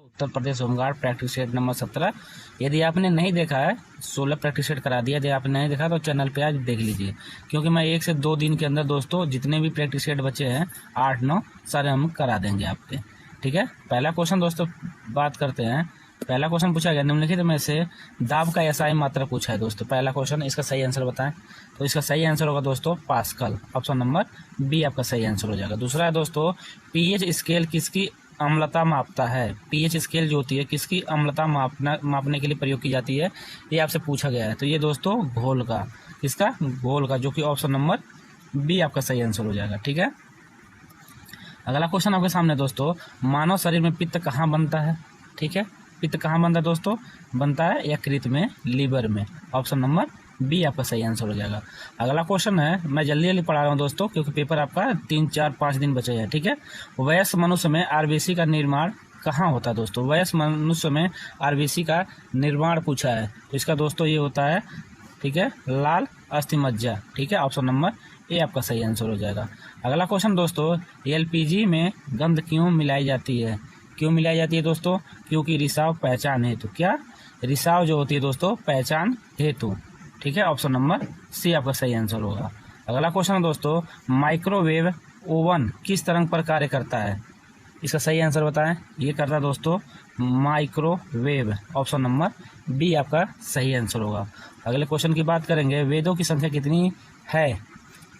Uttar Pradesh home guard practice set number 17। यदि आपने नहीं देखा है 16 प्रैक्टिस सेट करा दिया। यदि आपने नहीं देखा तो चैनल पे आज देख लीजिए, क्योंकि मैं 1 से 2 दिन के अंदर दोस्तों जितने भी प्रैक्टिस सेट बचे हैं 8-9 सारे हम करा देंगे आपके। ठीक है, पहला क्वेश्चन दोस्तों बात करते हैं। पहला क्वेश्चन पूछा गया निम्नलिखित में से दाब का एसआई मात्रा पूछा है दोस्तों। पहला क्वेश्चन, इसका सही आंसर बताएं। तो इसका सही आंसर होगा दोस्तों पास्कल। ऑप्शन नंबर बी आपका सही आंसर हो जाएगा। दूसरा है दोस्तों, पीएच स्केल किसकी अम्लता मापता है। पीएच स्केल जो होती है किसकी अम्लता मापने के लिए प्रयोग की जाती है, ये आपसे पूछा गया है। तो ये दोस्तों घोल का, किसका, घोल का, जो कि ऑप्शन नंबर बी आपका सही आंसर हो जाएगा। ठीक है, अगला क्वेश्चन आपके सामने दोस्तों, मानव शरीर में पित्त कहाँ बनता है। ठीक है, पित्त कहाँ बनता है दोस्तों, बनता है यकृत में, लीवर में। ऑप्शन नंबर बी आपका सही आंसर हो जाएगा। अगला क्वेश्चन है, मैं जल्दी जल्दी पढ़ा रहा हूँ दोस्तों, क्योंकि पेपर आपका 3-4-5 दिन बचे हैं। ठीक है, वयस्क मनुष्य में आरबीसी का निर्माण कहाँ होता है दोस्तों। वयस्क मनुष्य में आरबीसी का निर्माण पूछा है, तो इसका दोस्तों ये होता है, ठीक है, लाल अस्थिमज्जा। ठीक है, ऑप्शन नंबर ए आपका सही आंसर हो जाएगा। अगला क्वेश्चन दोस्तों, एलपीजी में गंध क्यों मिलाई जाती है। क्यों मिलाई जाती है दोस्तों, क्योंकि रिसाव पहचान हेतु। क्या, रिसाव जो होती है दोस्तों पहचान हेतु। ठीक है, ऑप्शन नंबर सी आपका सही आंसर होगा। अगला क्वेश्चन है दोस्तों, माइक्रोवेव ओवन किस तरंग पर कार्य करता है। इसका सही आंसर बताएं। ये करता है दोस्तों माइक्रोवेव। ऑप्शन नंबर बी आपका सही आंसर होगा। अगले क्वेश्चन की बात करेंगे, वेदों की संख्या कितनी है।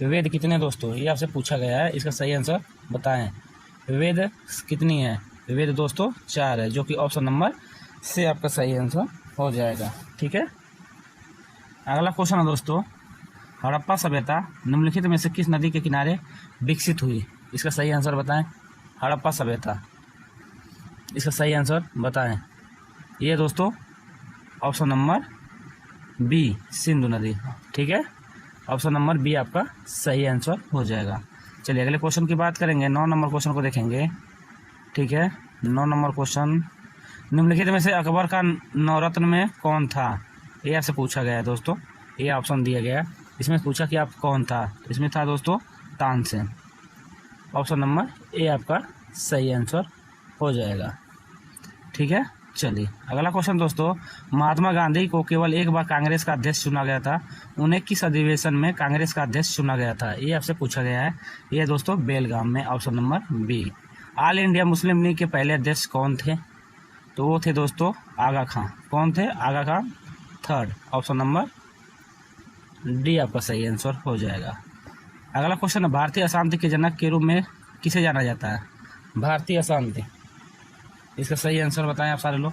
वेद कितने दोस्तों, ये आपसे पूछा गया है। इसका सही आंसर बताएं। वेद कितनी है, वेद दोस्तों 4 है, जो कि ऑप्शन नंबर से आपका सही आंसर हो जाएगा। ठीक है, अगला क्वेश्चन है दोस्तों, हड़प्पा सभ्यता निम्नलिखित में से किस नदी के किनारे विकसित हुई। इसका सही आंसर बताएं। हड़प्पा सभ्यता, इसका सही आंसर बताएं। ये दोस्तों ऑप्शन नंबर बी सिंधु नदी। ठीक है, ऑप्शन नंबर बी आपका सही आंसर हो जाएगा। चलिए अगले क्वेश्चन की बात करेंगे। 9 नंबर क्वेश्चन को देखेंगे। ठीक है, 9 नंबर क्वेश्चन, निम्नलिखित में से अकबर का नवरत्न में कौन था। ये आपसे पूछा गया है दोस्तों, ये ऑप्शन दिया गया है। इसमें पूछा कि आप कौन था, तो इसमें था दोस्तों तानसेन। ऑप्शन नंबर ए आपका सही आंसर हो जाएगा। ठीक है, चलिए अगला क्वेश्चन दोस्तों, महात्मा गांधी को केवल एक बार कांग्रेस का अध्यक्ष चुना गया था, उन्हें किस अधिवेशन में कांग्रेस का अध्यक्ष चुना गया था। ये आपसे पूछा गया है। ये दोस्तों बेलगाम में। Option number B. All India Muslim League के पहले अध्यक्ष कौन थे, तो वो थे दोस्तों आगा खां। कौन थे, आगा खां 3rd। ऑप्शन नंबर डी आपका सही आंसर हो जाएगा। अगला क्वेश्चन है, भारतीय अशांति के जनक के रूप में किसे जाना जाता है। भारतीय अशांति, इसका सही आंसर बताएं आप सारे लोग।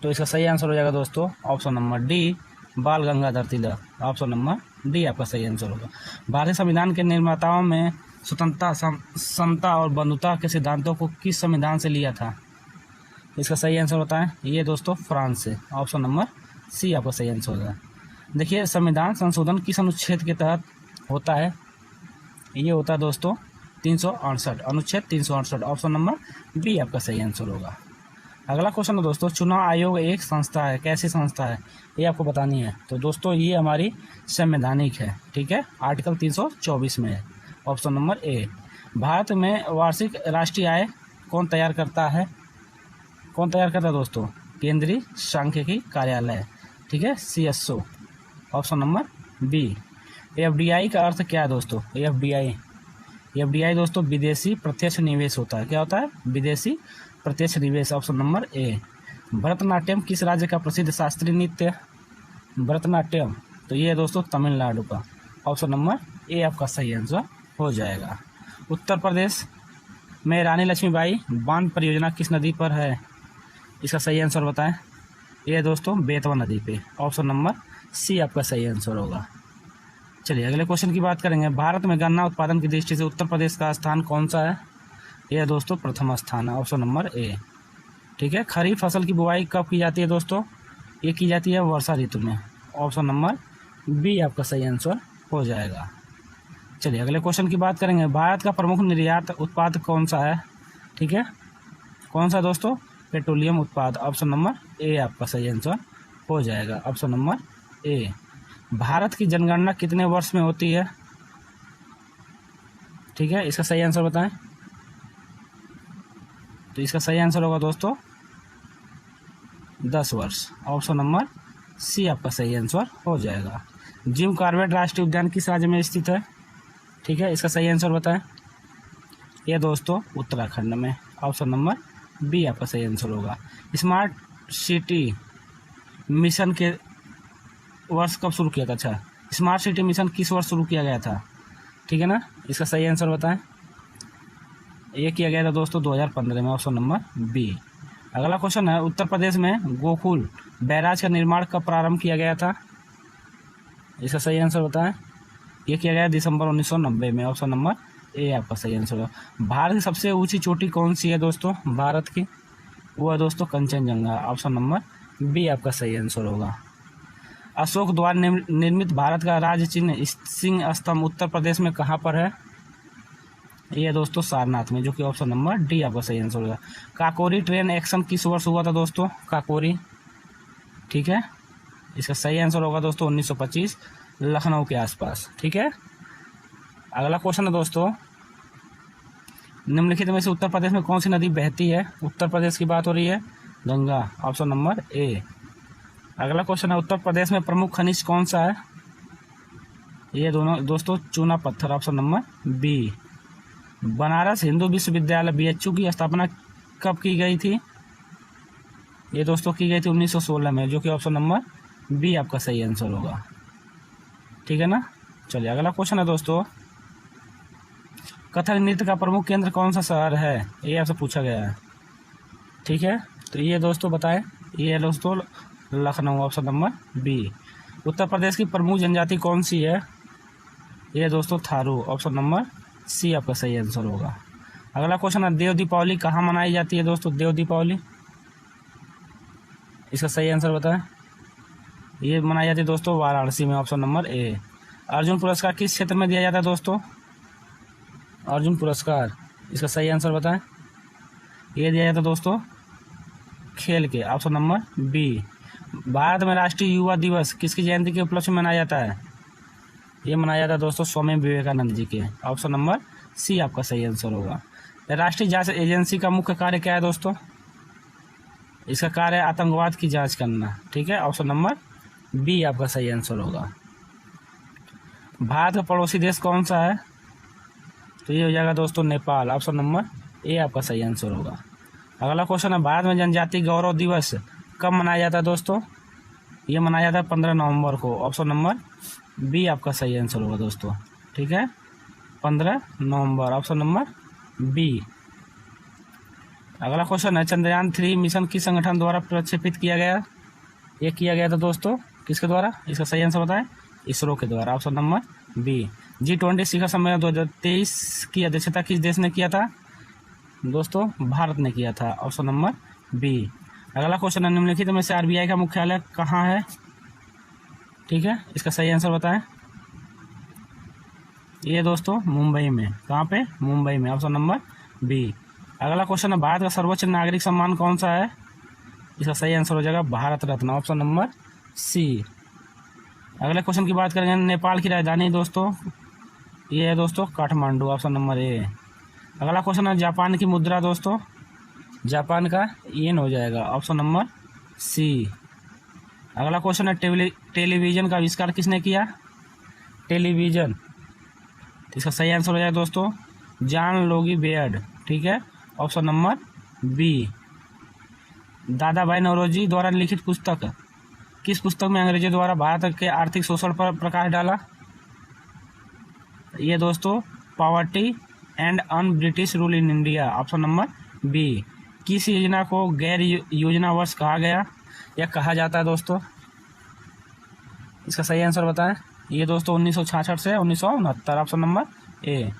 तो इसका सही आंसर हो जाएगा दोस्तों ऑप्शन नंबर डी, बाल Gangadhar Tilak. Option number D आपका सही आंसर होगा। भारतीय संविधान के निर्माताओं में स्वतंत्रता, समता और बंधुता के सिद्धांतों को किस संविधान से लिया था। इसका सही आंसर बताएं। ये दोस्तों फ्रांस से। ऑप्शन नंबर सी आपका सही आंसर होगा। देखिए, संविधान संशोधन किस अनुच्छेद के तहत होता है। ये होता है दोस्तों 368, अनुच्छेद 368। ऑप्शन नंबर बी आपका सही आंसर होगा। अगला क्वेश्चन है दोस्तों, चुनाव आयोग एक संस्था है, कैसी संस्था है, ये आपको बतानी है। तो दोस्तों ये हमारी संवैधानिक है। ठीक है, आर्टिकल 324 में है। Option number A. भारत में वार्षिक राष्ट्रीय आय कौन तैयार करता है। कौन तैयार करता है दोस्तों, केंद्रीय सांख्यिकी कार्यालय। ठीक है, CSO। Option number B. FDI का अर्थ क्या है दोस्तों, FDI दोस्तों विदेशी प्रत्यक्ष निवेश होता है। क्या होता है, विदेशी प्रत्यक्ष निवेश। Option number A. भरतनाट्यम किस राज्य का प्रसिद्ध शास्त्रीय नृत्य। भरतनाट्यम, तो ये है दोस्तों तमिलनाडु का। ऑप्शन नंबर ए आपका सही आंसर हो जाएगा। उत्तर प्रदेश में रानी लक्ष्मीबाई बांध परियोजना किस नदी पर है। इसका सही आंसर बताएं। ये दोस्तों बेतवा नदी पे। ऑप्शन नंबर सी आपका सही आंसर होगा। चलिए अगले क्वेश्चन की बात करेंगे। भारत में गन्ना उत्पादन की दृष्टि से उत्तर प्रदेश का स्थान कौन सा है। यह दोस्तों प्रथम स्थान है। Option number A. ठीक है, खरीफ फसल की बुआई कब की जाती है दोस्तों, ये की जाती है वर्षा ऋतु में। ऑप्शन नंबर बी आपका सही आंसर हो जाएगा। चलिए अगले क्वेश्चन की बात करेंगे। भारत का प्रमुख निर्यात उत्पाद कौन सा है। ठीक है, कौन सा दोस्तों, पेट्रोलियम उत्पाद। ऑप्शन नंबर ए आपका सही आंसर हो जाएगा। Option number A. भारत की जनगणना कितने वर्ष में होती है। ठीक है, इसका सही आंसर बताएं। तो इसका सही आंसर होगा दोस्तों 10 वर्ष। ऑप्शन नंबर सी आपका सही आंसर हो जाएगा। जिम कॉर्बेट राष्ट्रीय उद्यान किस राज्य में स्थित है? ठीक है, इसका सही आंसर बताएं। ये दोस्तों उत्तराखंड में। ऑप्शन नंबर बी आपका सही आंसर होगा। स्मार्ट सिटी मिशन के वर्ष कब शुरू किया था? अच्छा, स्मार्ट सिटी मिशन किस वर्ष शुरू किया गया था? ठीक है ना, इसका सही आंसर बताएं। ये किया गया था दोस्तों 2015 में। Option number B. अगला क्वेश्चन है, उत्तर प्रदेश में गोकुल बैराज का निर्माण कब प्रारंभ किया गया था? इसका सही आंसर बताएं। ये किया गया दिसंबर 1990 में। ऑप्शन नंबर ए आपका सही आंसर होगा। भारत की सबसे ऊंची चोटी कौन सी है दोस्तों? भारत की वो है दोस्तों कंचनजंगा। ऑप्शन नंबर बी आपका सही आंसर होगा। अशोक द्वारा निर्मित भारत का राज्य चिन्ह सिंह स्तंभ उत्तर प्रदेश में कहाँ पर है? ये दोस्तों सारनाथ में, जो कि ऑप्शन नंबर डी आपका सही आंसर होगा। काकोरी ट्रेन एक्शन किस वर्ष हुआ था दोस्तों? काकोरी, ठीक है, इसका सही आंसर होगा दोस्तों 1925, लखनऊ के आसपास। ठीक है, अगला क्वेश्चन है दोस्तों, निम्नलिखित में से उत्तर प्रदेश में कौन सी नदी बहती है? उत्तर प्रदेश की बात हो रही है, गंगा। Option number A. अगला क्वेश्चन है, उत्तर प्रदेश में प्रमुख खनिज कौन सा है? ये दोनों दोस्तों चूना पत्थर। Option number B. Banaras Hindu विश्वविद्यालय BHU की स्थापना कब की गई थी? ये दोस्तों की गई थी 1916 में, जो कि ऑप्शन नंबर बी आपका सही आंसर होगा। ठीक है ना, चलिए अगला क्वेश्चन है दोस्तों, कथक नृत्य का प्रमुख केंद्र कौन सा शहर है? ये आपसे पूछा गया है। ठीक है, तो ये दोस्तों बताएं। ये है दोस्तों Lucknow. Option number B. Uttar Pradesh की प्रमुख जनजाति कौन सी है? ये दोस्तों थारू। ऑप्शन नंबर सी आपका सही आंसर होगा। अगला क्वेश्चन है, देव दीपावली कहाँ मनाई जाती है दोस्तों? देव दीपावली, इसका सही आंसर बताएं। ये मनाई जाती है दोस्तों वाराणसी में। Option number A. अर्जुन पुरस्कार किस क्षेत्र में दिया जाता है दोस्तों? अर्जुन पुरस्कार, इसका सही आंसर बताएं। ये दिया जाता है दोस्तों खेल के। Option number B. भारत में राष्ट्रीय युवा दिवस किसकी जयंती के उपलक्ष्य में मनाया जाता है? ये मनाया जाता है दोस्तों स्वामी विवेकानंद जी के। ऑप्शन नंबर सी आपका सही आंसर होगा। राष्ट्रीय जांच एजेंसी का मुख्य कार्य क्या है दोस्तों? इसका कार्य है आतंकवाद की जांच करना। ठीक है, ऑप्शन नंबर बी आपका सही आंसर होगा। भारत का पड़ोसी देश कौन सा है? तो ये हो जाएगा दोस्तों नेपाल। ऑप्शन नंबर ए आपका सही आंसर होगा। अगला क्वेश्चन है, भारत में जनजातीय गौरव दिवस कब मनाया जाता है दोस्तों? ये मनाया जाता है 15 नवंबर को। ऑप्शन नंबर बी आपका सही आंसर होगा दोस्तों। ठीक है, 15 नवंबर। Option number B. अगला क्वेश्चन है, चंद्रयान 3 मिशन किस संगठन द्वारा प्रक्षेपित किया गया? ये किया गया था दोस्तों किसके द्वारा? इसका सही आंसर बताएं। इसरो के द्वारा। Option number B. G20 शिखर सम्मेलन 2023 की अध्यक्षता किस देश ने किया था? दोस्तों भारत ने किया था। Option number B. अगला क्वेश्चन है, निम्नलिखित में से RBI का मुख्यालय कहाँ है? ठीक है, इसका सही आंसर बताएं। ये दोस्तों मुंबई में। कहाँ पे? मुंबई में। Option number B. अगला क्वेश्चन है, भारत का सर्वोच्च नागरिक सम्मान कौन सा है? इसका सही आंसर हो जाएगा Bharat Ratna. Option number C. अगले क्वेश्चन की बात करेंगे, नेपाल की राजधानी दोस्तों ये है दोस्तों काठमांडू। Option number A. अगला क्वेश्चन है, जापान की मुद्रा दोस्तों, जापान का येन हो जाएगा। Option number C. अगला क्वेश्चन है, टेलीविजन का आविष्कार किसने किया? टेलीविजन, इसका सही आंसर हो जाएगा दोस्तों जॉन लोगी बेयर्ड। ठीक है, ऑप्शन नंबर बी। दादा भाई नौरोजी द्वारा लिखित पुस्तक किस पुस्तक में अंग्रेजों द्वारा भारत के आर्थिक शोषण पर प्रकाश डाला? ये दोस्तों poverty and un British rule in India. Option number B. किस योजना को गैर योजना वर्ष कहा गया या कहा जाता है दोस्तों? इसका सही आंसर बताएं। ये दोस्तों 1966 से 1969। Option number A.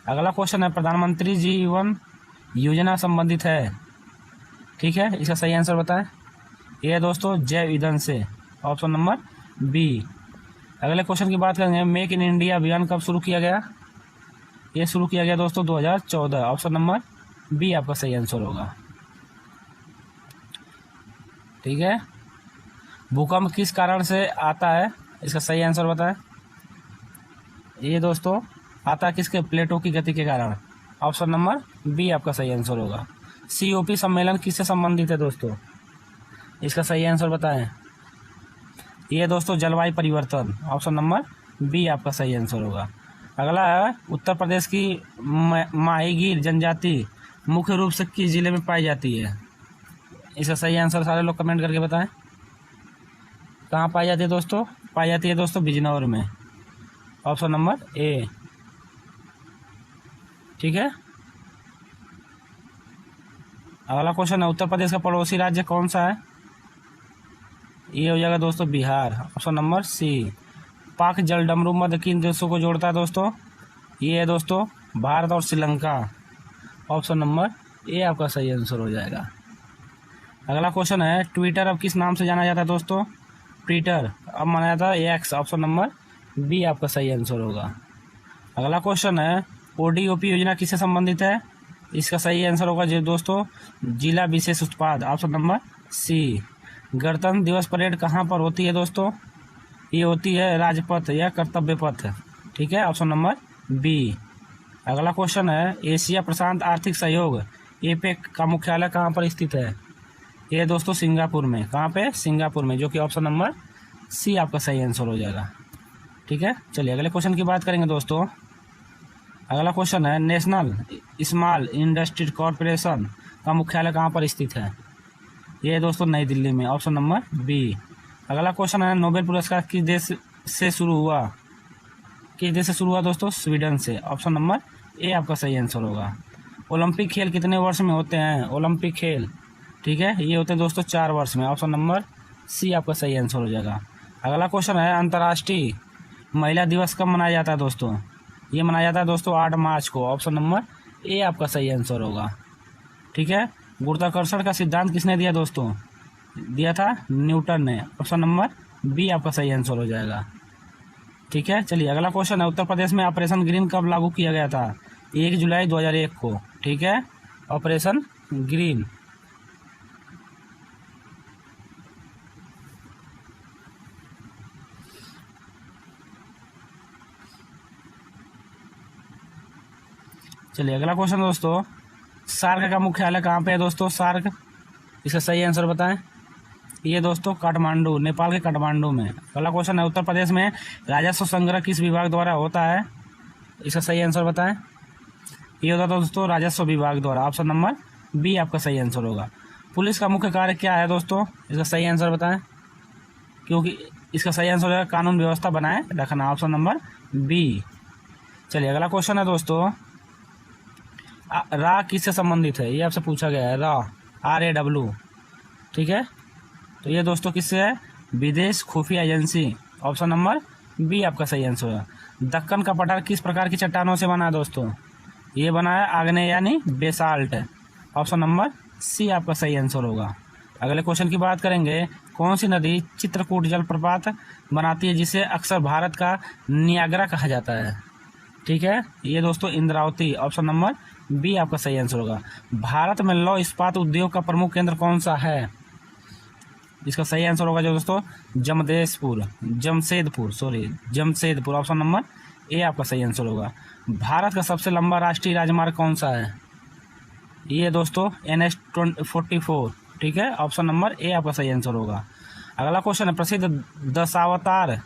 अगला क्वेश्चन है, प्रधानमंत्री जीवन योजना संबंधित है। ठीक है, इसका सही आंसर बताएं। ये दोस्तों जैव ईंधन से। Option number B. अगले क्वेश्चन की बात करेंगे, मेक इन इंडिया अभियान कब शुरू किया गया? ये शुरू किया गया दोस्तों 2014। ऑप्शन नंबर बी आपका सही आंसर होगा। ठीक है, भूकंप किस कारण से आता है? इसका सही आंसर बताएं। ये दोस्तों आता है किसके? प्लेटों की गति के कारण। ऑप्शन नंबर बी आपका सही आंसर होगा। COP सम्मेलन किससे संबंधित है दोस्तों? इसका सही आंसर बताएं। ये दोस्तों जलवायु परिवर्तन, ऑप्शन नंबर बी आपका सही आंसर होगा। अगला है उत्तर प्रदेश की माहीगीर जनजाति मुख्य रूप से किस जिले में पाई जाती है? इसका सही आंसर सारे लोग कमेंट करके बताएं। कहाँ पाई जाती है दोस्तों? पाई जाती है दोस्तों बिजनौर में, ऑप्शन नंबर ए। ठीक है, अगला क्वेश्चन है उत्तर प्रदेश का पड़ोसी राज्य कौन सा है? ये हो जाएगा दोस्तों बिहार, ऑप्शन नंबर सी। पाक जल डमरू मध्य किन देशों को जोड़ता है दोस्तों? ये है दोस्तों भारत और श्रीलंका, ऑप्शन नंबर ए आपका सही आंसर हो जाएगा। अगला क्वेश्चन है ट्विटर अब किस नाम से जाना जाता है दोस्तों? ट्विटर अब माना जाता है एक्स, ऑप्शन नंबर बी आपका सही आंसर होगा। अगला क्वेश्चन है ODOP योजना किससे संबंधित है? इसका सही आंसर होगा जी दोस्तों जिला विशेष उत्पाद, ऑप्शन नंबर सी। गणतंत्र दिवस परेड कहाँ पर होती है दोस्तों? ये होती है राजपथ या कर्तव्य पथ, ठीक है, ऑप्शन नंबर बी। अगला क्वेश्चन है एशिया प्रशांत आर्थिक सहयोग APEC का मुख्यालय कहाँ पर स्थित है? ये दोस्तों सिंगापुर में। कहाँ पे? सिंगापुर में, जो कि ऑप्शन नंबर सी आपका सही आंसर हो जाएगा। ठीक है, चलिए अगले क्वेश्चन की बात करेंगे दोस्तों। अगला क्वेश्चन है नेशनल स्मॉल इंडस्ट्री कॉरपोरेशन का मुख्यालय कहाँ पर स्थित है? ये दोस्तों नई दिल्ली में, ऑप्शन नंबर बी। अगला क्वेश्चन है नोबेल पुरस्कार किस देश से शुरू हुआ? किस देश से शुरू हुआ दोस्तों? स्वीडन से, ऑप्शन नंबर ए आपका सही आंसर होगा। ओलंपिक खेल कितने वर्ष में होते हैं? ओलंपिक खेल, ठीक है, ये होते हैं दोस्तों 4 वर्ष में, ऑप्शन नंबर सी आपका सही आंसर हो जाएगा। अगला क्वेश्चन है अंतर्राष्ट्रीय महिला दिवस कब मनाया जाता है दोस्तों? ये मनाया जाता है दोस्तों 8 मार्च को, ऑप्शन नंबर ए आपका सही आंसर होगा। ठीक है, गुरुत्वाकर्षण का सिद्धांत किसने दिया दोस्तों? दिया था न्यूटन ने, ऑप्शन नंबर बी आपका सही आंसर हो जाएगा। ठीक है, चलिए अगला क्वेश्चन है उत्तर प्रदेश में ऑपरेशन ग्रीन कब लागू किया गया था? 1 जुलाई 2001 को, ठीक है, ऑपरेशन ग्रीन। चलिए अगला क्वेश्चन दोस्तों सार्क का मुख्यालय कहाँ पे है दोस्तों? सार्क, इसका सही आंसर बताएं। ये दोस्तों काठमांडू, नेपाल के काठमांडू में। अगला क्वेश्चन है उत्तर प्रदेश में राजस्व संग्रह किस विभाग द्वारा होता है? इसका सही आंसर बताएं। ये होता है दोस्तों राजस्व विभाग द्वारा, ऑप्शन नंबर बी आपका सही आंसर होगा। पुलिस का मुख्य कार्य क्या है दोस्तों? इसका सही आंसर बताएं, क्योंकि इसका सही आंसर होगा कानून व्यवस्था बनाए रखना, ऑप्शन नंबर बी। चलिए अगला क्वेश्चन है दोस्तों रा किससे संबंधित है? ये आपसे पूछा गया है, रा RAW, ठीक है, तो ये दोस्तों किससे है? विदेश खुफिया एजेंसी, ऑप्शन नंबर बी आपका सही आंसर है। दक्कन का पठार किस प्रकार की चट्टानों से बना है दोस्तों? ये बना है आग्नेय यानी बेसाल्ट, ऑप्शन नंबर सी आपका सही आंसर होगा। अगले क्वेश्चन की बात करेंगे कौन सी नदी चित्रकूट जलप्रपात बनाती है जिसे अक्सर भारत का नियाग्रा कहा जाता है? ठीक है, ये दोस्तों इंद्रावती, ऑप्शन नंबर बी आपका सही आंसर होगा। भारत में लौह इस्पात उद्योग का प्रमुख केंद्र कौन सा है? इसका सही आंसर होगा जो दोस्तों जमशेदपुर, ऑप्शन नंबर ए आपका सही आंसर होगा। भारत का सबसे लंबा राष्ट्रीय राजमार्ग कौन सा है? ये दोस्तों NH-44, ठीक है, ऑप्शन नंबर ए आपका सही आंसर होगा। अगला क्वेश्चन है प्रसिद्ध दशावतार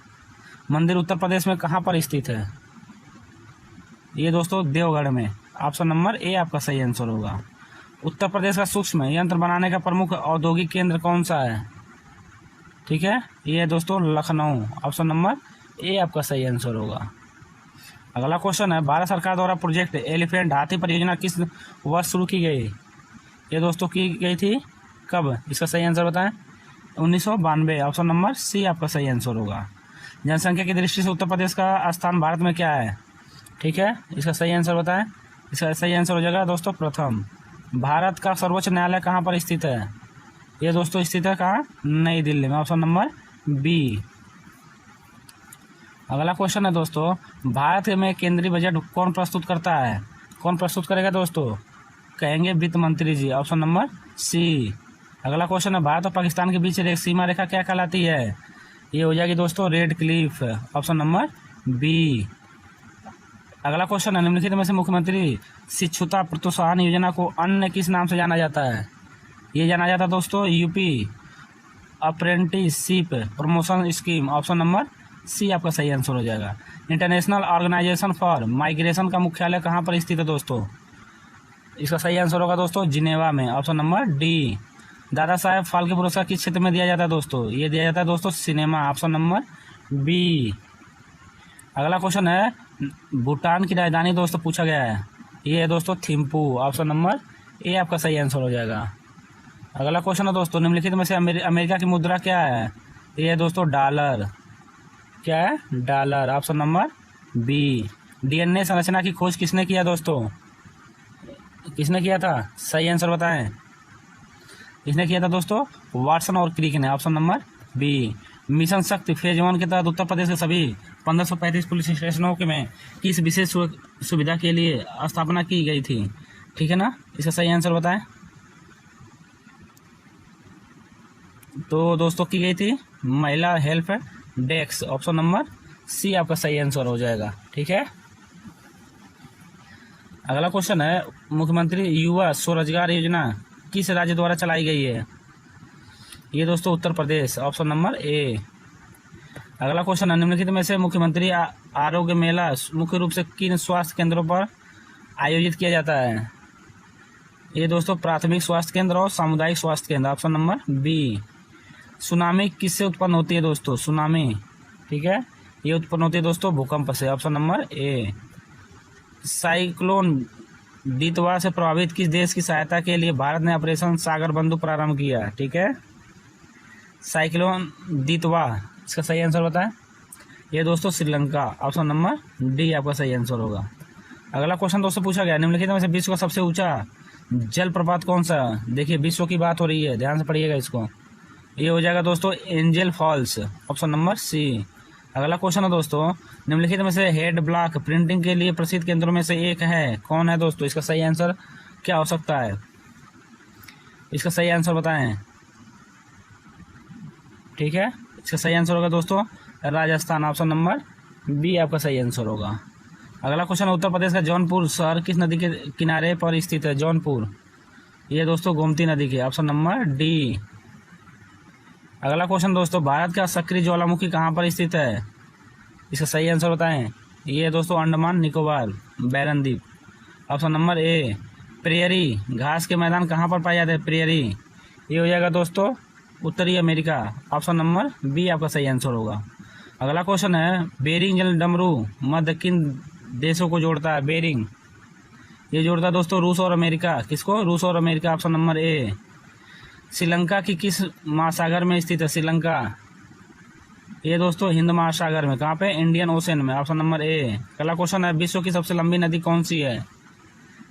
मंदिर उत्तर प्रदेश में कहाँ पर स्थित है? ये दोस्तों देवगढ़ में, ऑप्शन नंबर ए आपका सही आंसर होगा। उत्तर प्रदेश का सूक्ष्म यंत्र बनाने का प्रमुख औद्योगिक केंद्र कौन सा है? ठीक है, ये दोस्तों लखनऊ, ऑप्शन नंबर ए आपका सही आंसर होगा। अगला क्वेश्चन है भारत सरकार द्वारा प्रोजेक्ट एलिफेंट हाथी परियोजना किस वर्ष शुरू की गई? ये दोस्तों की गई थी कब? इसका सही आंसर बताएं। 1992, ऑप्शन नंबर सी आपका सही आंसर होगा। जनसंख्या की दृष्टि से उत्तर प्रदेश का स्थान भारत में क्या है? ठीक है, इसका सही आंसर बताएं। इसका सही आंसर हो जाएगा दोस्तों प्रथम। भारत का सर्वोच्च न्यायालय कहाँ पर स्थित है? ये दोस्तों स्थित है कहाँ? नई दिल्ली में, ऑप्शन नंबर बी। अगला क्वेश्चन है दोस्तों भारत में केंद्रीय बजट कौन प्रस्तुत करता है? कौन प्रस्तुत करेगा दोस्तों? कहेंगे वित्त मंत्री जी, ऑप्शन नंबर सी। अगला क्वेश्चन है भारत और पाकिस्तान के बीच सीमा रेखा क्या कहलाती है? ये हो जाएगी दोस्तों Radcliffe, option number B. अगला क्वेश्चन है, निम्नलिखित में से मुख्यमंत्री शिक्षुता प्रोत्साहन योजना को अन्य किस नाम से जाना जाता है? ये जाना जाता है दोस्तों UP apprenticeship promotion scheme. Option number C आपका सही आंसर हो जाएगा। इंटरनेशनल ऑर्गेनाइजेशन फॉर माइग्रेशन का मुख्यालय कहाँ पर स्थित है दोस्तों? इसका सही आंसर होगा दोस्तों जिनेवा में। Option number D. Dada Saheb Phalke पुरस्कार किस क्षेत्र में दिया जाता है दोस्तों? ये दिया जाता है दोस्तों सिनेमा। Option number B. अगला क्वेश्चन है, भूटान की राजधानी दोस्तों पूछा गया है, ये है दोस्तों थिम्पू। ऑप्शन नंबर ए आपका सही आंसर हो जाएगा। अगला क्वेश्चन है दोस्तों, निम्नलिखित में से अमेरिका की मुद्रा क्या है? ये है दोस्तों डॉलर। क्या है? Dollar. Option number B. DNA संरचना की खोज किसने किया दोस्तों? किसने किया था? सही आंसर बताएं। किसने किया था दोस्तों? वाटसन और क्रिक ने। Option number B. Mission Shakti phase 1 के तहत उत्तर प्रदेश के सभी 1535 पुलिस स्टेशनों के में किस विशेष सुविधा के लिए स्थापना की गई थी? ठीक है ना, इसका सही आंसर बताएं। तो दोस्तों की गई थी महिला help desk. Option number C आपका सही आंसर हो जाएगा। ठीक है। अगला क्वेश्चन है, मुख्यमंत्री युवा स्वरोजगार योजना किस राज्य द्वारा चलाई गई है? ये दोस्तों Uttar Pradesh. Option number A. अगला क्वेश्चन है, निम्नलिखित में से मुख्यमंत्री आरोग्य मेला मुख्य रूप से किन स्वास्थ्य केंद्रों पर आयोजित किया जाता है? ये दोस्तों प्राथमिक स्वास्थ्य केंद्र और सामुदायिक स्वास्थ्य केंद्र। Option number B. सुनामी किससे उत्पन्न होती है दोस्तों? सुनामी, ठीक है, ये उत्पन्न होती है दोस्तों भूकंप से। Option number A. साइक्लोन दितवा से प्रभावित किस देश की सहायता के लिए भारत ने ऑपरेशन सागर बंधु प्रारंभ किया? ठीक है, साइक्लोन दितवा, इसका सही आंसर बताएं। ये दोस्तों श्रीलंका। ऑप्शन नंबर डी आपका सही आंसर होगा। अगला क्वेश्चन दोस्तों पूछा गया, निम्नलिखित में से विश्व का सबसे ऊंचा जलप्रपात कौन सा? देखिए विश्व की बात हो रही है, ध्यान से पढ़िएगा इसको। ये हो जाएगा दोस्तों Angel Falls. Option number C. अगला क्वेश्चन है दोस्तों, निम्नलिखित में से हेड ब्लॉक प्रिंटिंग के लिए प्रसिद्ध केंद्रों में से एक है, कौन है दोस्तों? इसका सही आंसर क्या हो सकता है? इसका सही आंसर बताएं। ठीक है, इसका सही आंसर होगा दोस्तों राजस्थान। ऑप्शन नंबर बी आपका सही आंसर होगा। अगला क्वेश्चन, उत्तर प्रदेश का जौनपुर शहर किस नदी के किनारे पर स्थित है? जौनपुर, ये दोस्तों गोमती नदी के। Option number D. अगला क्वेश्चन दोस्तों, भारत का सक्रिय ज्वालामुखी कहाँ पर स्थित है? इसका सही आंसर बताएं। ये दोस्तों अंडमान निकोबार बैरन द्वीप। Option number A. प्रेयरी घास के मैदान कहाँ पर पाए जाते हैं? प्रेयरी, ये हो जाएगा दोस्तों उत्तरी अमेरिका। ऑप्शन नंबर बी आपका सही आंसर होगा। अगला क्वेश्चन है, बेरिंग जल डमरू मध्य किन देशों को जोड़ता है? बेरिंग, ये जोड़ता है दोस्तों रूस और अमेरिका। किसको? रूस और America. Option number A. Sri Lanka की किस महासागर में स्थित है? श्रीलंका, ये दोस्तों हिंद महासागर में। कहाँ पे? इंडियन ओशन में। Option number A. अगला क्वेश्चन है, विश्व की सबसे लंबी नदी कौन सी है?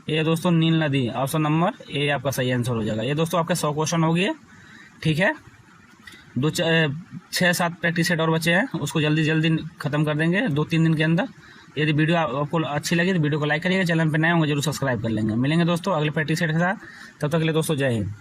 ये दोस्तों नील नदी। ऑप्शन नंबर ए आपका सही आंसर हो जाएगा। ये दोस्तों आपके 100 क्वेश्चन हो गए। ठीक है, 6-7 प्रैक्टिस सेट और बचे हैं, उसको जल्दी जल्दी खत्म कर देंगे 2-3 दिन के अंदर। यदि वीडियो आपको अच्छी लगी तो वीडियो को लाइक करिएगा, चैनल पर नए होंगे जरूर सब्सक्राइब कर लेंगे। मिलेंगे दोस्तों अगले प्रैक्टिस सेट के साथ, तब तक के लिए दोस्तों जय हिंद।